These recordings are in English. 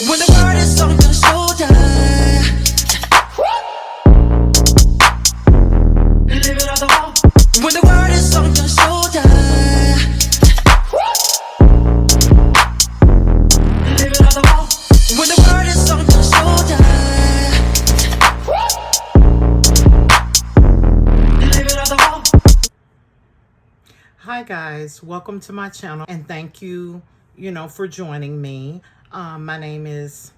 When the world is on your shoulder, live it on the wall. When the world is on your shoulder, live it on the wall. When the world is on your shoulder, live it on the wall. Hi guys, welcome to my channel and thank you, for joining me. My name is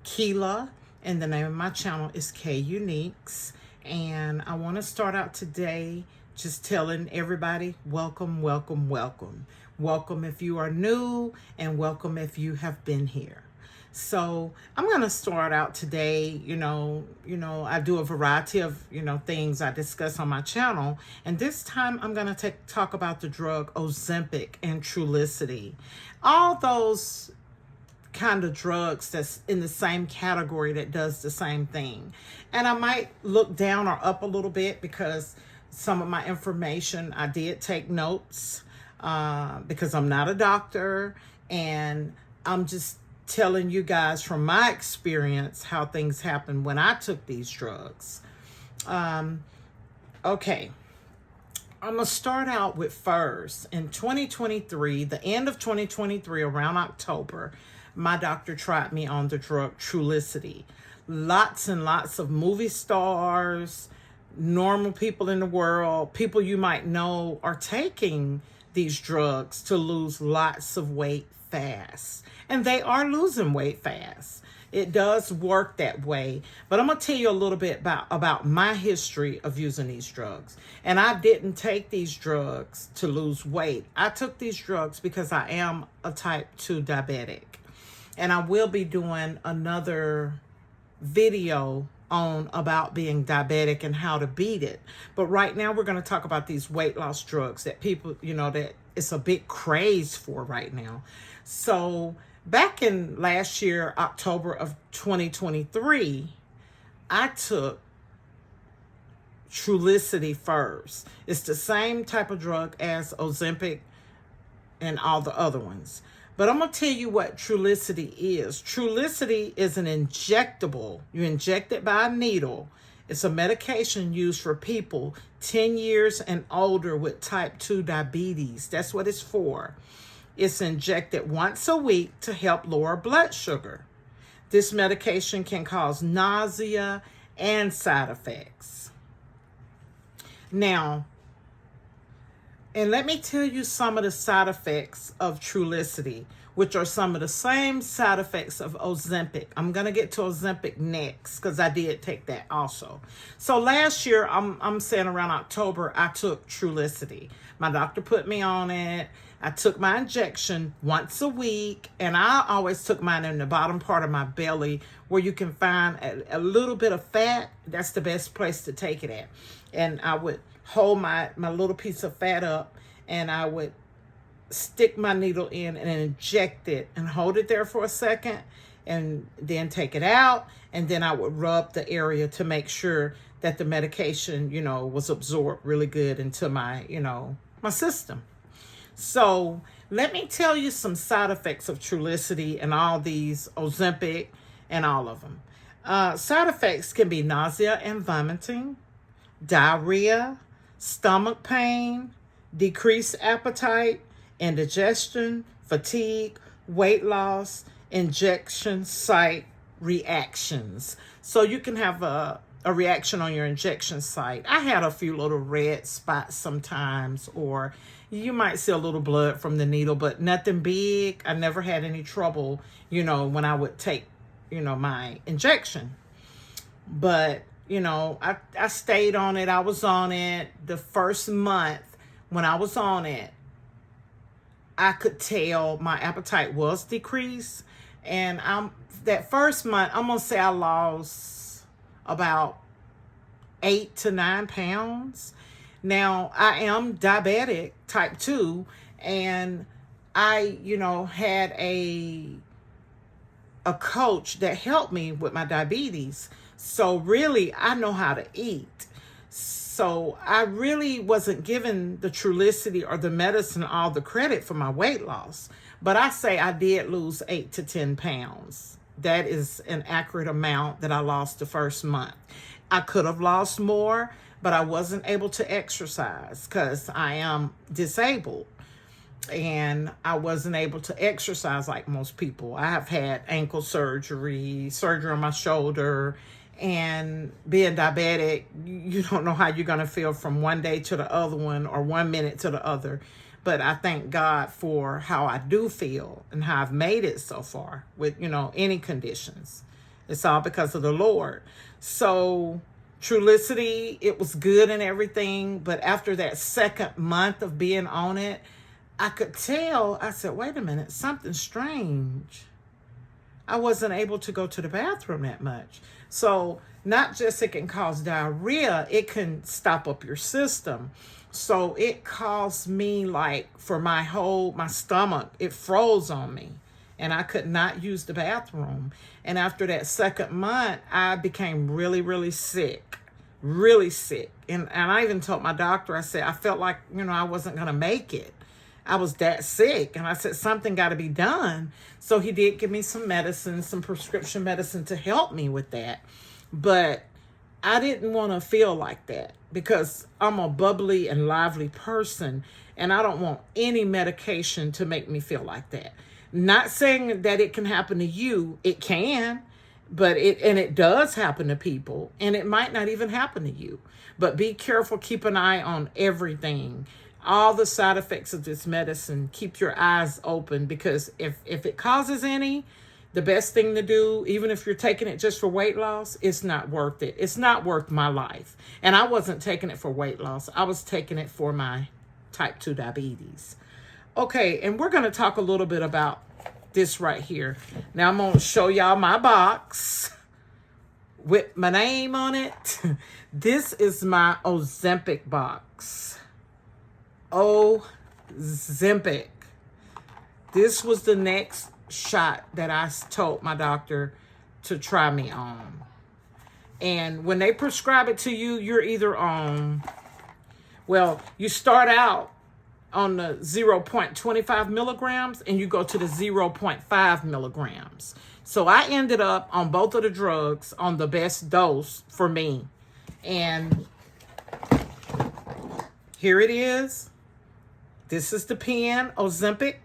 Keela and the name of my channel is K Uniques, and I want to start out today just telling everybody welcome, welcome, welcome. Welcome if you are new and welcome if you have been here. So I'm going to start out today, I do a variety of, things I discuss on my channel. And this time I'm going to talk about the drug Ozempic and Trulicity. All those kind of drugs that's in the same category that does the same thing. And I might look down or up a little bit because some of my information, I did take notes because I'm not a doctor, and I'm just telling you guys from my experience how things happened when I took these drugs. Okay, I'm gonna start out with first. In 2023, the end of 2023, around October, my doctor tried me on the drug Trulicity. Lots and lots of movie stars, normal people in the world, people you might know are taking these drugs to lose lots of weight fast. And they are losing weight fast. It does work that way. But I'm going to tell you a little bit about my history of using these drugs. And I didn't take these drugs to lose weight. I took these drugs because I am a type 2 diabetic. And I will be doing another video on about being diabetic and how to beat it. But right now we're going to talk about these weight loss drugs that people, that it's a big craze for right now. So back in last year, October of 2023, I took Trulicity first. It's the same type of drug as Ozempic and all the other ones. But I'm going to tell you what Trulicity is. Trulicity is an injectable. You inject it by a needle. It's a medication used for people 10 years and older with type 2 diabetes. That's what it's for. It's injected once a week to help lower blood sugar. This medication can cause nausea and side effects. Now, and let me tell you some of the side effects of Trulicity, which are some of the same side effects of Ozempic. I'm going to get to Ozempic next because I did take that also. So last year, I'm saying around October, I took Trulicity. My doctor put me on it. I took my injection once a week, and I always took mine in the bottom part of my belly where you can find a little bit of fat. That's the best place to take it at. And I would hold my little piece of fat up, and I would stick my needle in and inject it and hold it there for a second and then take it out. And then I would rub the area to make sure that the medication, was absorbed really good into my, my system. So let me tell you some side effects of Trulicity and all these Ozempic and all of them. Side effects can be nausea and vomiting, diarrhea, stomach pain, decreased appetite, indigestion, fatigue, weight loss, injection site reactions. So you can have a reaction on your injection site. I had a few little red spots sometimes, or you might see a little blood from the needle, but nothing big. I never had any trouble, when I would take, my injection. But, I stayed on it. I was on it the first month. When I was on it, I could tell my appetite was decreased. And that first month, I'm going to say I lost about 8 to 9 pounds. Now, I am diabetic, type 2, and I, had a coach that helped me with my diabetes. So really, I know how to eat. So I really wasn't giving the Trulicity or the medicine all the credit for my weight loss. But I say I did lose 8 to 10 pounds. that is an accurate amount that I lost the first month. I could have lost more, but I wasn't able to exercise because I am disabled. And I wasn't able to exercise like most people. I have had ankle surgery on my shoulder, and being diabetic, you don't know how you're going to feel from one day to the other one or 1 minute to the other. But I thank God for how I do feel and how I've made it so far with, any conditions. It's all because of the Lord. So Trulicity, it was good and everything. But after that second month of being on it, I could tell, I said, wait a minute, something's strange. I wasn't able to go to the bathroom that much. So not just it can cause diarrhea, it can stop up your system. So it caused me, like, for my stomach, it froze on me. And I could not use the bathroom. And after that second month, I became really, really sick. Really sick. And I even told my doctor, I said, I felt like, I wasn't going to make it. I was that sick. And I said, something got to be done. So he did give me some medicine, some prescription medicine to help me with that. But I didn't want to feel like that because I'm a bubbly and lively person. And I don't want any medication to make me feel like that. Not saying that it can happen to you. It can. But it does happen to people. And it might not even happen to you. But be careful. Keep an eye on everything. All the side effects of this medicine, keep your eyes open, because if it causes any, the best thing to do, even if you're taking it just for weight loss, it's not worth it. It's not worth my life. And I wasn't taking it for weight loss. I was taking it for my type 2 diabetes. Okay, and we're going to talk a little bit about this right here. Now I'm going to show y'all my box with my name on it. This is my Ozempic box. Ozempic. This was the next shot that I told my doctor to try me on. And when they prescribe it to you, you're either on, you start out on the 0.25 milligrams and you go to the 0.5 milligrams. So I ended up on both of the drugs on the best dose for me. And here it is. This is the pen, Ozempic.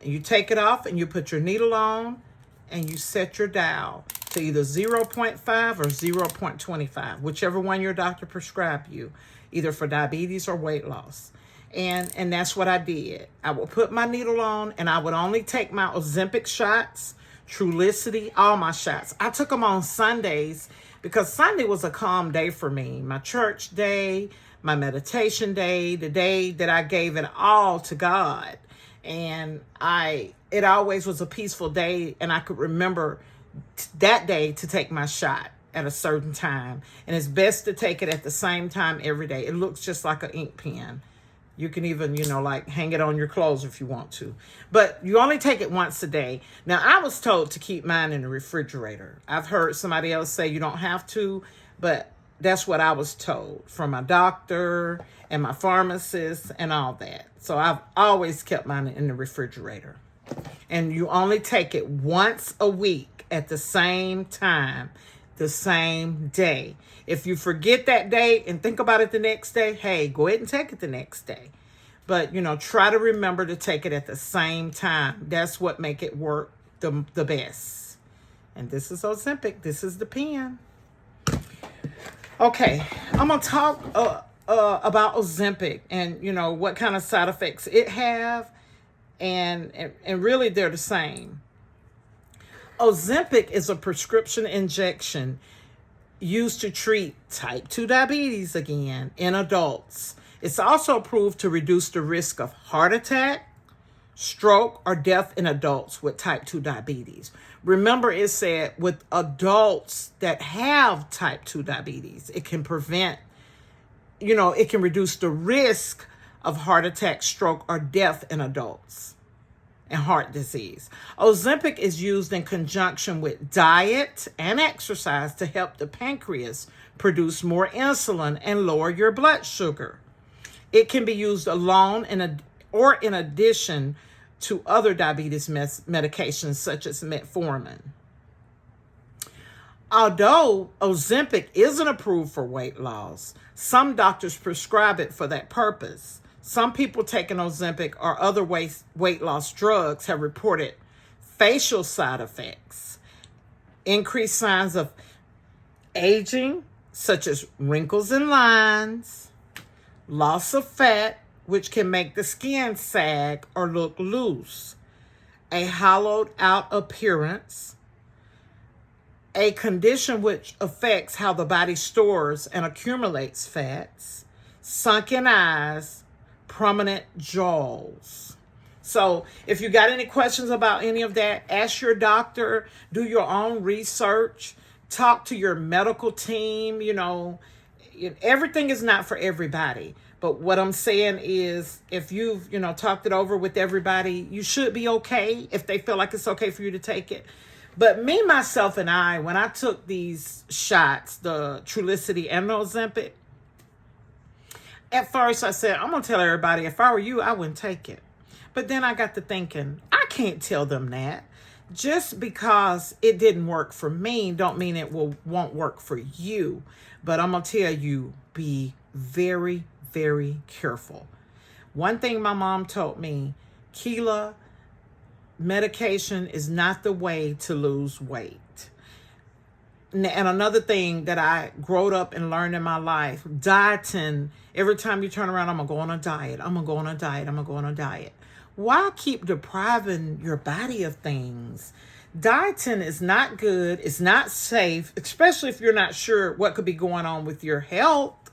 You take it off and you put your needle on and you set your dial to either 0.5 or 0.25, whichever one your doctor prescribed you, either for diabetes or weight loss. And that's what I did. I would put my needle on and I would only take my Ozempic shots, Trulicity, all my shots. I took them on Sundays because Sunday was a calm day for me. My church day, my meditation day, the day that I gave it all to God. And it always was a peaceful day, and I could remember that day to take my shot at a certain time. And it's best to take it at the same time every day. It looks just like an ink pen. You can even, like hang it on your clothes if you want to. But you only take it once a day. Now, I was told to keep mine in the refrigerator. I've heard somebody else say you don't have to, but that's what I was told from my doctor and my pharmacist and all that. So I've always kept mine in the refrigerator. And you only take it once a week at the same time, the same day. If you forget that day and think about it the next day, hey, go ahead and take it the next day. But, try to remember to take it at the same time. That's what make it work the best. And this is Ozempic. This is the pen. Okay, I'm going to talk about Ozempic and, what kind of side effects it have. And really, they're the same. Ozempic is a prescription injection used to treat type 2 diabetes again in adults. It's also approved to reduce the risk of heart attack, stroke, or death in adults with type 2 diabetes. Remember, it said with adults that have type 2 diabetes, it can prevent, it can reduce the risk of heart attack, stroke, or death in adults and heart disease. Ozempic is used in conjunction with diet and exercise to help the pancreas produce more insulin and lower your blood sugar. It can be used alone or in addition to other diabetes medications such as metformin. Although Ozempic isn't approved for weight loss, some doctors prescribe it for that purpose. Some people taking Ozempic or other weight loss drugs have reported facial side effects, increased signs of aging, such as wrinkles and lines, loss of fat, which can make the skin sag or look loose, a hollowed out appearance, a condition which affects how the body stores and accumulates fats, sunken eyes, prominent jaws. So if you got any questions about any of that, ask your doctor, do your own research, talk to your medical team. Everything is not for everybody. But what I'm saying is, if you've, talked it over with everybody, you should be okay if they feel like it's okay for you to take it. But me, myself, and I, when I took these shots, the Trulicity and Ozempic, at first I said, I'm going to tell everybody, if I were you, I wouldn't take it. But then I got to thinking, I can't tell them that. Just because it didn't work for me, don't mean it won't work for you. But I'm going to tell you, be very, very careful. One thing my mom told me, Keela, medication is not the way to lose weight. And another thing that I growed up and learned in my life, dieting, every time you turn around, I'm going to go on a diet. I'm going to go on a diet. I'm going to go on a diet. Why keep depriving your body of things? Dieting is not good. It's not safe, especially if you're not sure what could be going on with your health,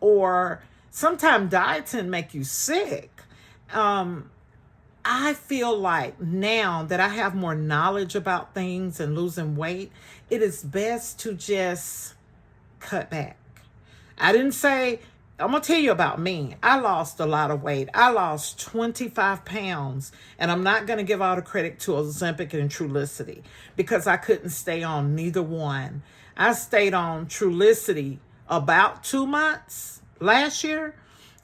or sometimes dieting make you sick. I feel like now that I have more knowledge about things and losing weight, it is best to just cut back. I didn't say, I'm going to tell you about me. I lost a lot of weight. I lost 25 pounds, and I'm not going to give all the credit to Ozempic and Trulicity because I couldn't stay on neither one. I stayed on Trulicity about 2 months last year,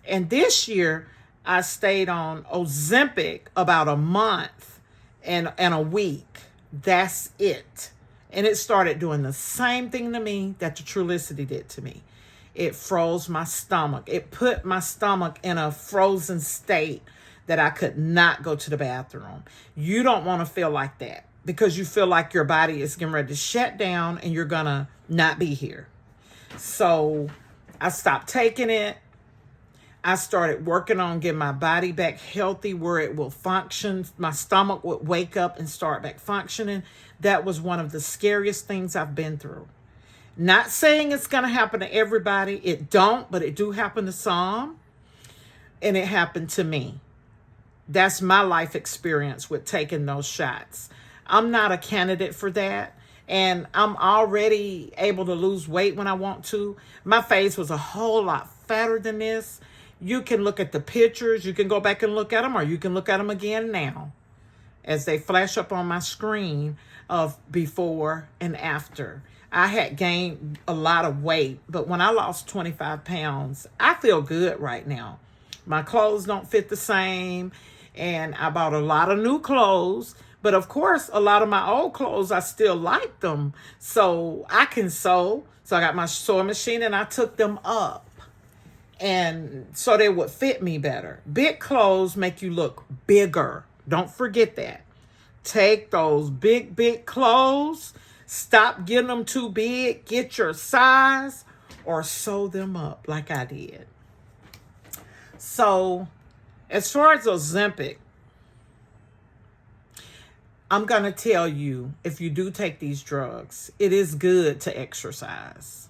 and this year I stayed on Ozempic about a month and a week. That's it. And it started doing the same thing to me that the Trulicity did to me. It froze my stomach. It put my stomach in a frozen state that I could not go to the bathroom. You don't want to feel like that because you feel like your body is getting ready to shut down and you're going to not be here. So I stopped taking it. I started working on getting my body back healthy where it will function. My stomach would wake up and start back functioning. That was one of the scariest things I've been through. Not saying it's going to happen to everybody. It don't, but it do happen to some. And it happened to me. That's my life experience with taking those shots. I'm not a candidate for that. And I'm already able to lose weight when I want to. My face was a whole lot fatter than this. You can look at the pictures. You can go back and look at them, or you can look at them again now as they flash up on my screen of before and after. I had gained a lot of weight, but when I lost 25 pounds, I feel good right now. My clothes don't fit the same, and I bought a lot of new clothes. But of course, a lot of my old clothes, I still like them. So I can sew. So I got my sewing machine and I took them up. And so they would fit me better. Big clothes make you look bigger. Don't forget that. Take those big clothes. Stop getting them too big. Get your size or sew them up like I did. So as far as Ozempic, I'm going to tell you, if you do take these drugs, it is good to exercise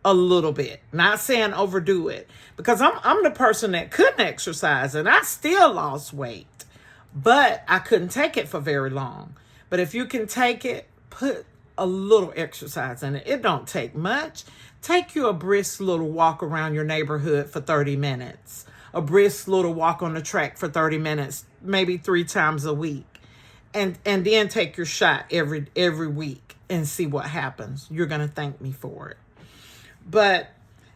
a little bit. Not saying overdo it, because I'm the person that couldn't exercise and I still lost weight, but I couldn't take it for very long. But if you can take it, put a little exercise in it. It don't take much. Take you a brisk little walk around your neighborhood for 30 minutes. A brisk little walk on the track for 30 minutes, maybe 3 times a week. And then take your shot every week and see what happens. You're going to thank me for it. But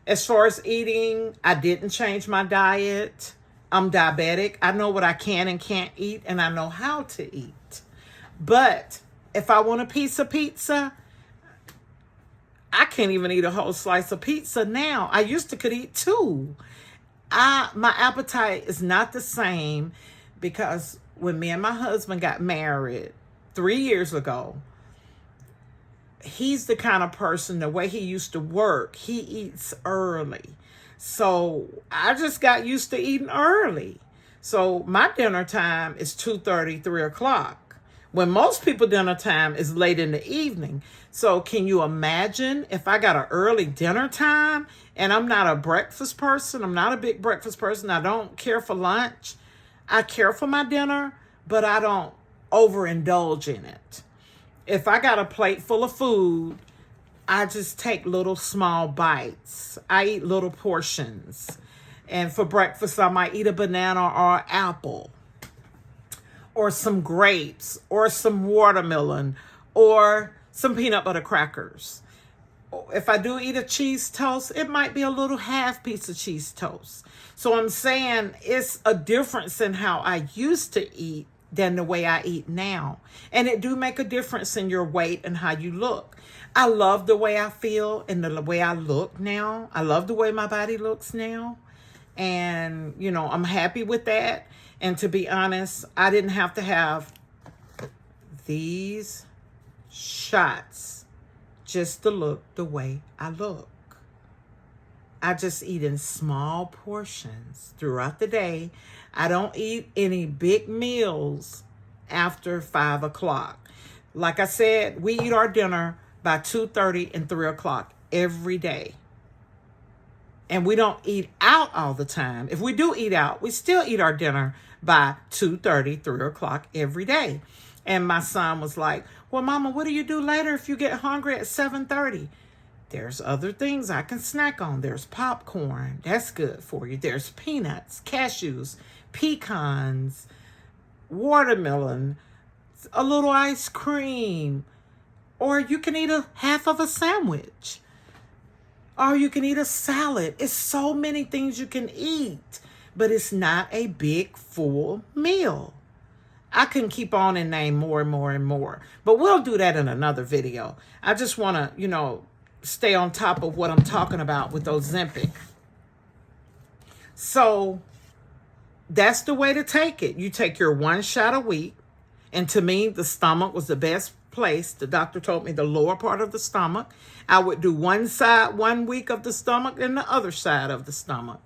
as far as eating, I didn't change my diet. I'm diabetic. I know what I can and can't eat, and I know how to eat. But if I want a piece of pizza, I can't even eat a whole slice of pizza now. I used to could eat two. My appetite is not the same because when me and my husband got married 3 years ago, he's the kind of person, the way he used to work, he eats early. So I just got used to eating early. So my dinner time is 2:30, 3 o'clock. When most people dinner time is late in the evening. So can you imagine if I got an early dinner time and I'm not a breakfast person? I'm not a big breakfast person. I don't care for lunch. I care for my dinner, but I don't overindulge in it. If I got a plate full of food, I just take little small bites. I eat little portions. And for breakfast, I might eat a banana or an apple, or some grapes, or some watermelon, or some peanut butter crackers. If I do eat a cheese toast, it might be a little half piece of cheese toast. So I'm saying it's a difference in how I used to eat than the way I eat now. And it do make a difference in your weight and how you look. I love the way I feel and the way I look now. I love the way my body looks now. And, you know, I'm happy with that. And to be honest, I didn't have to have these shots just to look the way I look. I just eat in small portions throughout the day. I don't eat any big meals after 5 o'clock. Like I said, we eat our dinner by 2:30 and 3 o'clock every day. And we don't eat out all the time. If we do eat out, we still eat our dinner by 2:30, 3 o'clock every day. And my son was like, well, Mama, what do you do later if you get hungry at 7:30? There's other things I can snack on. There's popcorn. That's good for you. There's peanuts, cashews, pecans, watermelon, a little ice cream. Or you can eat a half of a sandwich. Or you can eat a salad. It's so many things you can eat. But it's not a big, full meal. I can keep on and name more and more and more. But we'll do that in another video. I just want to, you know, stay on top of what I'm talking about with Ozempic. So that's the way to take it. You take your one shot a week. And to me, the stomach was the best place. The doctor told me the lower part of the stomach. I would do one side 1 week of the stomach and the other side of the stomach.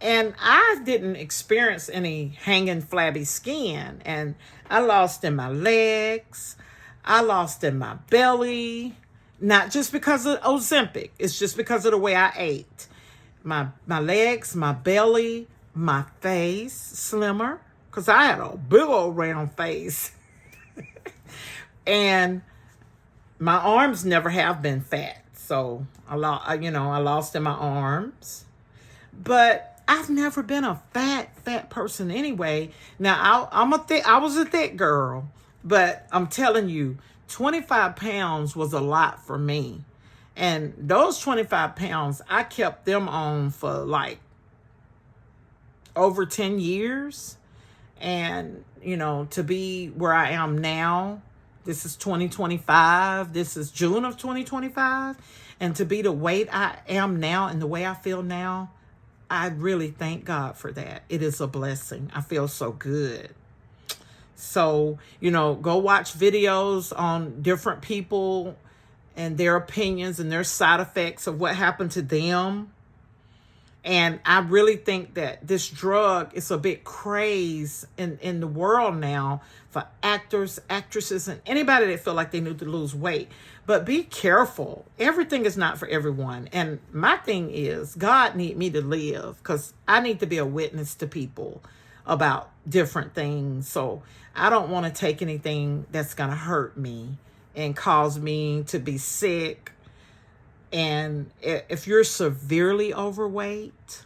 And I didn't experience any hanging flabby skin. And I lost in my legs. I lost in my belly. Not just because of Ozempic. It's just because of the way I ate. My legs, my belly, my face, slimmer. Because I had a big old round face. And my arms never have been fat. So, I lost in my arms. But I've never been a fat person anyway. Now, I was a thick girl. But I'm telling you, 25 pounds was a lot for me. And those 25 pounds, I kept them on for like over 10 years. And, you know, to be where I am now, this is 2025. This is June of 2025. And to be the weight I am now and the way I feel now, I really thank God for that. It is a blessing. I feel so good. So, you know, go watch videos on different people and their opinions and their side effects of what happened to them. And I really think that this drug is a big craze in the world now for actors, actresses, and anybody that feel like they need to lose weight. But be careful. Everything is not for everyone. And my thing is, God need me to live because I need to be a witness to people about different things. So I don't want to take anything that's going to hurt me and cause me to be sick. And if you're severely overweight,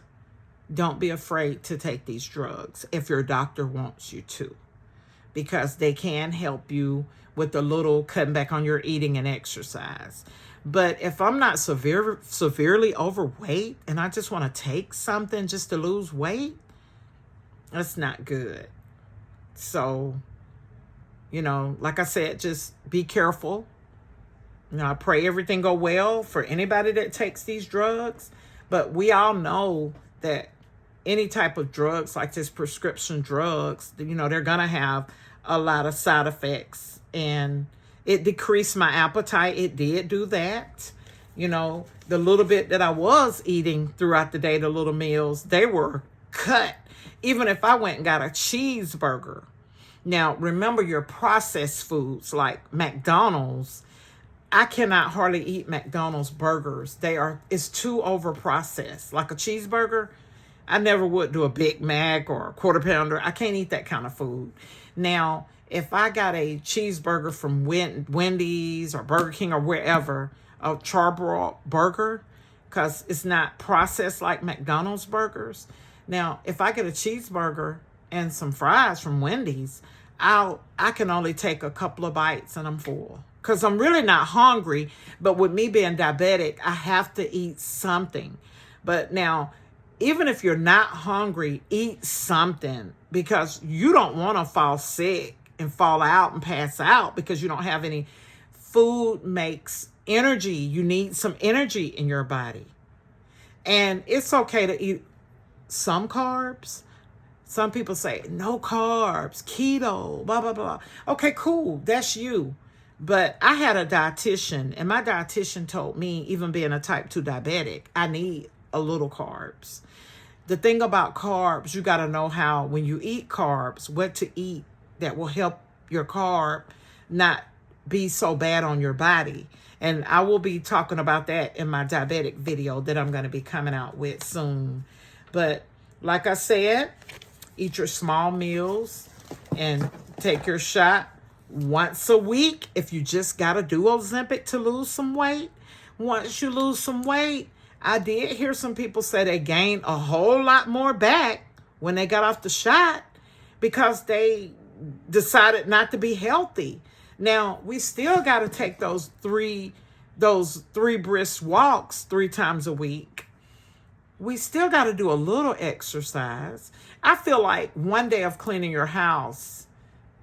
don't be afraid to take these drugs if your doctor wants you to, because they can help you with a little cutting back on your eating and exercise. But if I'm not severely overweight and I just want to take something just to lose weight, That's not good. So, like I said, just be careful. I pray everything go well for anybody that takes these drugs. But we all know that any type of drugs like this, prescription drugs, they're going to have a lot of side effects. And it decreased my appetite. It did do that. The little bit that I was eating throughout the day, the little meals, they were cut. Even if I went and got a cheeseburger. Now, remember your processed foods like McDonald's. I cannot hardly eat McDonald's burgers. It's too over processed. Like a cheeseburger, I never would do a Big Mac or a quarter pounder. I can't eat that kind of food. Now, if I got a cheeseburger from Wendy's or Burger King or wherever, a charbroiled burger, because it's not processed like McDonald's burgers. Now, if I get a cheeseburger and some fries from Wendy's, I can only take a couple of bites and I'm full. Because I'm really not hungry, but with me being diabetic, I have to eat something. But now, even if you're not hungry, eat something, because you don't want to fall sick and fall out and pass out because you don't have any. Food makes energy. You need some energy in your body. And it's okay to eat some carbs. Some people say, no carbs, keto, blah, blah, blah. Okay, cool. That's you. But I had a dietitian, and my dietitian told me, even being a type 2 diabetic, I need a little carbs. The thing about carbs, you got to know how, when you eat carbs, what to eat that will help your carb not be so bad on your body. And I will be talking about that in my diabetic video that I'm going to be coming out with soon. But like I said, eat your small meals and take your shot once a week. If you just got to do Ozempic to lose some weight, once you lose some weight, I did hear some people say they gained a whole lot more back when they got off the shot because they decided not to be healthy. Now, we still got to take those three brisk walks 3 times a week. We still got to do a little exercise. I feel like one day of cleaning your house,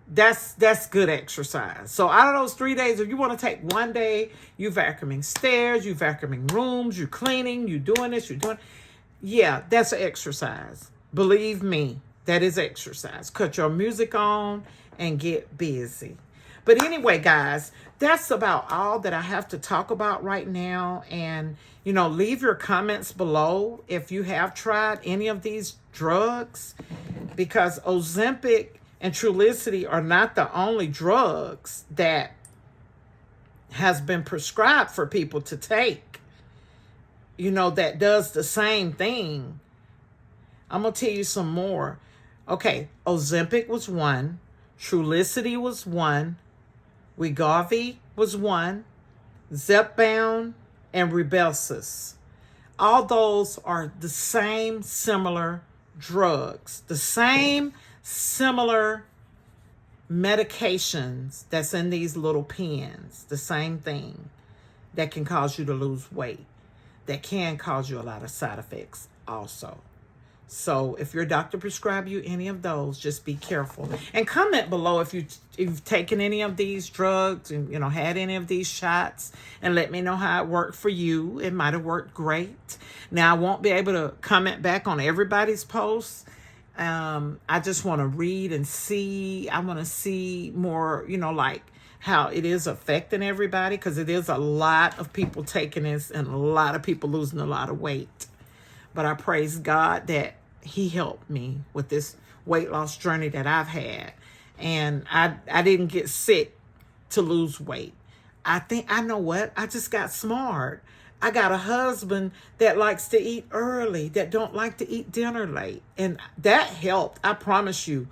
that's good exercise. So out of those 3 days, if you want to take one day, you vacuuming stairs, you vacuuming rooms, you cleaning, you doing this, you're doing, yeah, that's an exercise. Believe me, that is exercise. Cut your music on and get busy. But anyway, guys, that's about all that I have to talk about right now. And, leave your comments below if you have tried any of these drugs, because Ozempic and Trulicity are not the only drugs that has been prescribed for people to take, that does the same thing. I'm going to tell you some more. Okay, Ozempic was one. Trulicity was one. Wegovy was one. Zepbound and Rybelsus. All those are the same similar drugs. The same similar medications that's in these little pens. The same thing that can cause you to lose weight. That can cause you a lot of side effects also. So if your doctor prescribed you any of those, just be careful. And comment below if you've taken any of these drugs and, had any of these shots, and let me know how it worked for you. It might have worked great. Now, I won't be able to comment back on everybody's posts. I just want to read and see. I want to see more, like how it is affecting everybody, because it is a lot of people taking this and a lot of people losing a lot of weight. But I praise God that he helped me with this weight loss journey that I've had. And I didn't get sick to lose weight. I know what? I just got smart. I got a husband that likes to eat early, that don't like to eat dinner late. And that helped. I promise you.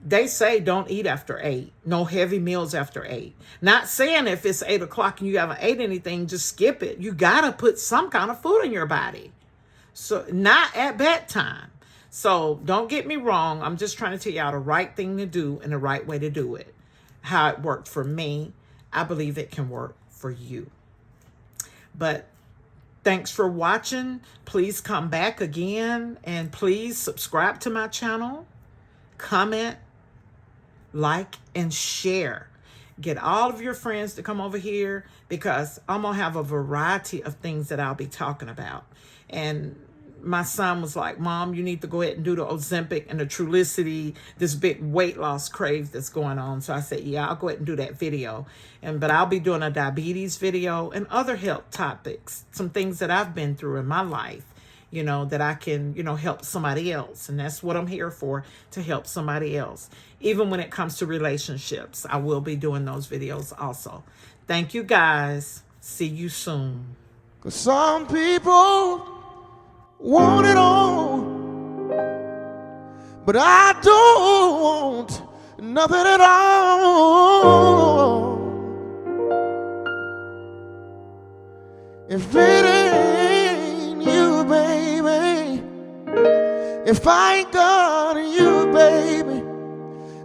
They say don't eat after 8. No heavy meals after 8. Not saying if it's 8 o'clock and you haven't ate anything, just skip it. You got to put some kind of food in your body. So not at bedtime. So don't get me wrong. I'm just trying to tell y'all the right thing to do and the right way to do it. How it worked for me, I believe it can work for you. But thanks for watching. Please come back again, and please subscribe to my channel. comment, like, and share. Get all of your friends to come over here because I'm going to have a variety of things that I'll be talking about. And my son was like, Mom, you need to go ahead and do the Ozempic and the Trulicity, this big weight loss craze that's going on. So I said, yeah, I'll go ahead and do that video. But I'll be doing a diabetes video and other health topics, some things that I've been through in my life, that I can, help somebody else. And that's what I'm here for, to help somebody else. Even when it comes to relationships, I will be doing those videos also. Thank you, guys. See you soon. 'Cause some people want it all, but I don't want nothing at all. If it ain't you, baby, if I ain't got you, baby.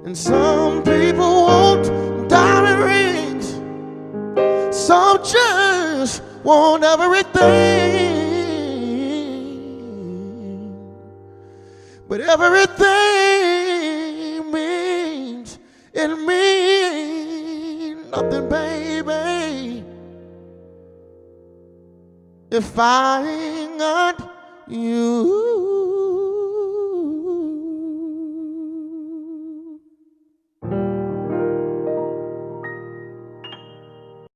And some people want diamond rings, some just want everything. But everything means nothing, baby, if I ain't got you.